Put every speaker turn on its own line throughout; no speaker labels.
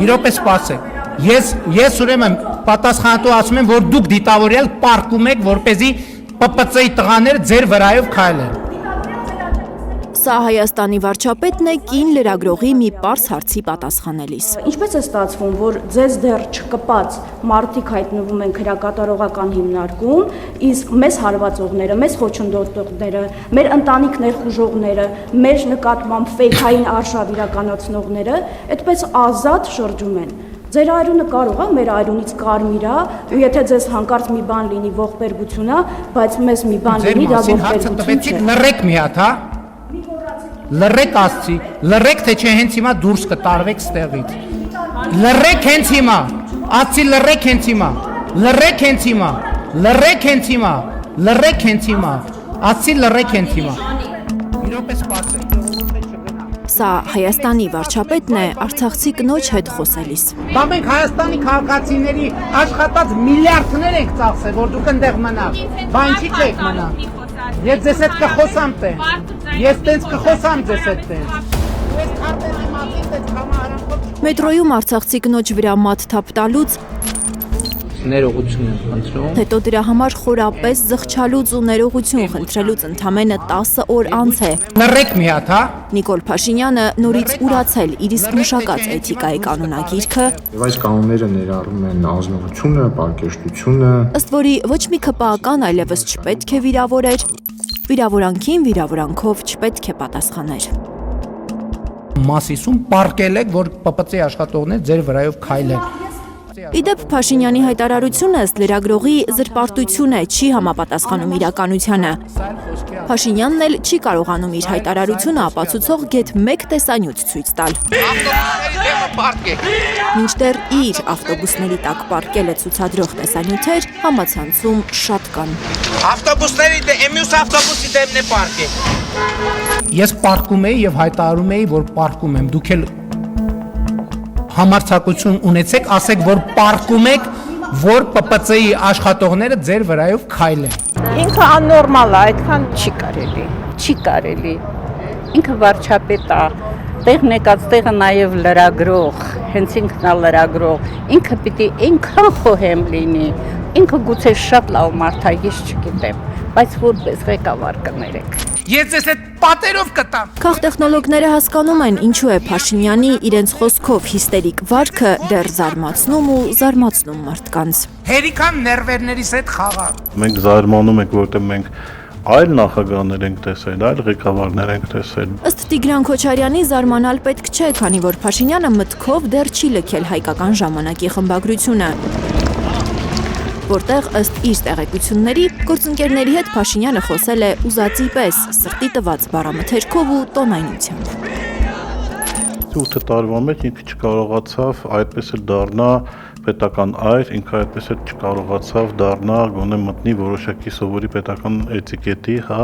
Մի րոպե սպասեք։ Ես ուրեմն պատասխանատու ասում եմ, որ դուք դիտավորյալ պարկում եք, որպեսզի ՊՊՑ-ի տղաները ձեր վրայով քայլեն։
Սա Հայաստանի վարչապետն է կին լրագրողի մի պարզ հարցի պատասխանելիս։
Ինչպես է ստացվում, որ ձեզ դեռ չկպած մարդիկ հայտնվում են քրեակատարողական հիմնարկում, իսկ մեզ հարվածողները, մեզ խոչընդոտողները, մեր ընտանիք ներխուժողները, մեր նկատմամբ ֆեյքային արշավ իրականացնողները այդպես ազատ շրջում են։ Ձեր այրունը կարող է մեր այրունից կարմիր է, ու եթե ձեզ հանկարծ մի բան լինի ողբերգություն է, բայց մեզ մի բան լինի դա ողբերգություն չէ։
Լռեք մի հատ, հա։ Լռեք ասցի, լռեք թե չէ հենց հիմա դուրս կտարվեք ստեղից։ Լռեք հենց հիմա, ասցի լռեք հենց հիմա, լռեք հենց հիմա, լռեք հենց հիմա, լռեք հենց հիմա, ասցի լռեք հենց հիմա։ Մի րոպե սպասեք։
Սա Հայաստանի վարչապետն է արցախցի կնոջ հետ խոսելիս։
Բա մենք Հայաստանի քաղաքացիների աշխատած միլիարդներ ենք ծախսել, որ դուք ընդեղ մնաք։ Բա ինչի՞ չեք մնա։ Ես ձեզ հետ կխոսամ տե։ Ես տենց կխոսամ ձեզ հետ տե։ Ես քարտեզի մասին տենց համահարանքով
Մետրոյում արցախցի կնոջ վրա մատ թափ տալուց
ներողություն եմ խնդրում։
Հետո դրա համար խորապես զղջալուց ու ներողություն խնդրելուց ընդամենը 10 օր անց է։
Լռեք մի հատ, հա։
Նիկոլ Փաշինյանը նորից ուրացել իր իսկ մշակած էթիկայի կանոնագիրքը,
Եվ այս կանոնները ներառում են ազնվությունը, պարկեշտությունը։
ըստ որի ոչ մի ԿՊԱ-ական այլևս չպետք է վիրավորեր, վիրավորանքին վիրավորանքով չպետք է պատասխաներ։
Մասիսում պարկել եք, որ ՊՊՑ-ի աշխատողներ ձեր վրայով քայլեն։
Իդեպ Փաշինյանի հայտարարությունը ըստ լրագրողի զրպարտություն է, չի համապատասխանում իրականությանը։ Փաշինյանն էլ չի կարողանում իր հայտարարությունը ապացուցող գեթ մեկ տեսանյութ ցույց տալ։ Մինչդեռ իր ավտոբուսների տակ պարկելը ցուցադրող տեսանյութեր համացանցում շատ կան։
Ավտոբուսների մյուս ավտոբուսի դեմն է պարկել։
Ես պարկում էի եւ հայտարարում էի, որ պարկում եմ։ Դուք էլ համարձակություն ունեցեք, ասեք, որ պարկում եք, որ ՊՊՑ-ի աշխատողները ձեր վրայով քայլեն։
Ինքը աննորմալ է, այդքան չի կարելի։ Ինքը վարչապետ է, տեղն եկած տեղը նաև լրագրող, հենց ինքն է լրագրող, ինքը պիտի այնքան խոհեմ լինի, ինքը գուցե շատ լավ մարդ է, ես չգիտեմ, բայց որպես ղեկավար կներեք։
Ես ձեզ հետ պատերով կտամ։
Քաղտեխնոլոգները հասկանում են ինչու է Փաշինյանի իրենց խոսքով հիստերիկ վարքը դեռ զարմացնում ու զարմացնում մարդկանց։
Հերիքան ներվերներիս հետ խաղալ։
Մենք զարմանում ենք, որտեղ մենք այլ նախագահներ ենք տեսել, այլ ղեկավարներ ենք տեսել։
Ըստ Տիգրան Քոչարյանի զարմանալ պետք չէ, քանի որ Փաշինյանը մտքով դեռ չի լքել հայկական ժամանակի խմբագրությունը, որտեղ ըստ իր տեղեկությունների գործընկերների հետ Փաշինյանը խոսել է ուզածի պես, սրտի տված բառամթերքով ու տոնայնությամբ։
8 տարվա մեջ ինքը չկարողացավ այդպես էլ դառնա պետական այր, ինքը այդպես էլ չկարողացավ դառնա գոնե մտնի որոշակի սովորի պետական էտիկետի, հա,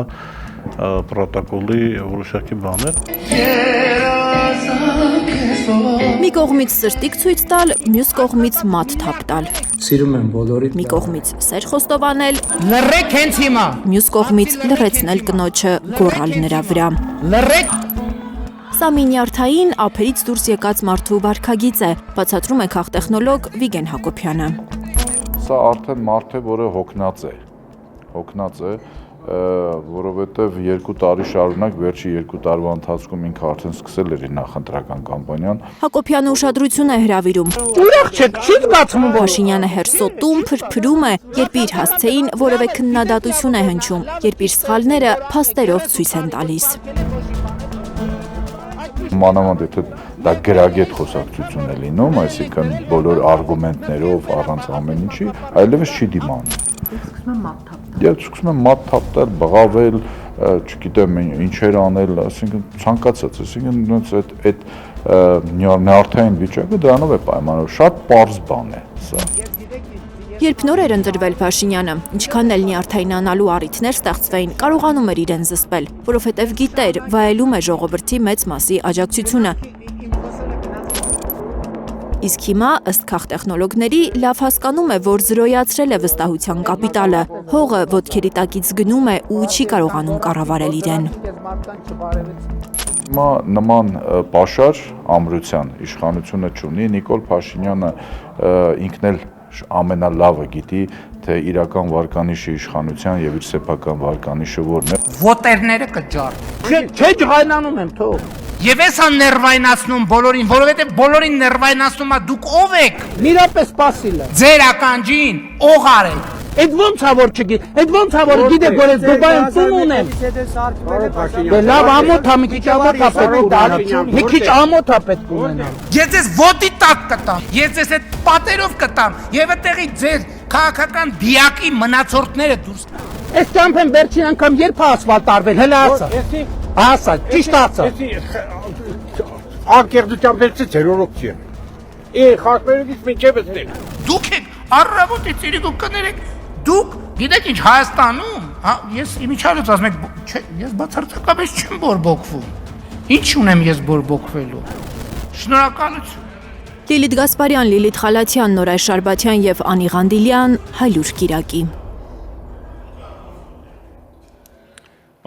պրոտոկոլի որոշակի բաներ։
Մի կողմից սրտիկ ցույց տալ, մյուս կողմից մատ թափ տալ։
Սիրում եմ բոլորիդ։
Մի կողմից սեր խոստովանել,
Լռեք հենց հիմա։
մյուս կողմից լրացնել կնոջը գոռալ նրա վրա։
Լռեք։
Սա մի նյարդային ափերից դուրս եկած մարդու վարքագիծ է, բացատրում է քաղտեխնոլոգ Վիգեն Հակոբյանը։
Սա արդեն մարդ է, որը հոգնած է, որովհետև 2 տարի շարունակ վերջի 2 տարվա ընթացքում ինքը արդեն սկսել էր իր նախընտրական կամպանիան։
Հակոբյանը ուշադրություն է հրավիրում։
Ուրախ չեք, չի զգացվում, որ
Փաշինյանը հերսոտում, փրփրում է, երբ իր հասցեին որևէ քննադատություն է հնչում, երբ իր սխալները փաստերով ցույց են տալիս։
Մանավանդ եթե դա գրագետ խոսակցություն է լինում, այսինքն բոլոր արգումենտներով, առանց ամեն ինչի, այլևս չի դիմանում։ Ես սկսում եմ մատ թափտել, բղավել, չգիտեմ ինչեր անել, այսինքն ցանկացած, այսինքն այդ նյարդային վիճակը դրանով է պայմանով, շատ պարզ բան է սա։
Երբ նոր էր ընտրվել Փաշինյանը, ինչքան էլ նյարդայնանալու առիթներ ստեղծվեին, կարողանում էր իրեն զսպել, որովհետև գիտեր, վայելում է ժողովրդի մեծ մասի աջակցությունը։ Իսկ հիմա, ըստ քաղտեխնոլոգների, լավ հասկանում է, որ զրոյացրել է վստահության կապիտալը, հողը ոտքերի տակից գնում է ու չի կարողանում կառավարել իրեն։
Հիմա նման պաշար ամրության իշխանությունը չունի, Նիկոլ Փաշինյանը ինքն էլ ամենալավը գիտի, թե իրական վարկանիշը իշխանության եւ իր սեփական վարկանիշը որն է։
Ոտերները կճար։
Չէ ջղայնանում եմ, թող։
Եվ ես ներվայնացնում բոլորին, որովհետև բոլորին ներվայնացնում է դուք ով եք։
Իրապես սպասիլ է։
Ձեր ականջին օղար եք։
Այդ ոնց է որ չգի։ Այդ ոնց է որ գիտեք որ ես Դուբայում ծուն ունեմ։ Դե լավ ամոթ է, մի քիչ ամոթ է պետք ունենալ։ Մի քիչ ամոթ է պետք ունենալ։
Ես ես ոտի տակ կտամ, ես ես այդ պատերով կտամ եւ այդտեղի ձեր քաղաքական դիակի մնացորդները դուրս։
Այս ճամփեն վերջին անգամ երբ է ասֆալտ արվել, հələ ասա։ Ասա, ճիշտ ասա։
Անկեղծությամբ վերցից երորոք չի։ Խախմերուկից մինչև էստեղ։
Դուք եք առավոտից իրիկու կներեք, դուք գիտեք ինչ Հայաստանում, ես իմիջիալից ասում եք, չէ, ես բացարձակապես չեմ բորբոքվում։ Ինչ ունեմ ես բորբոքվելու։ Շնորհակալություն։
Լիլիթ Գասպարյան, Լիլիթ Խալաթյան, Նորայր Շարբաթյան եւ Անի Ղանդիլյան, Հայլուր Կիրակի։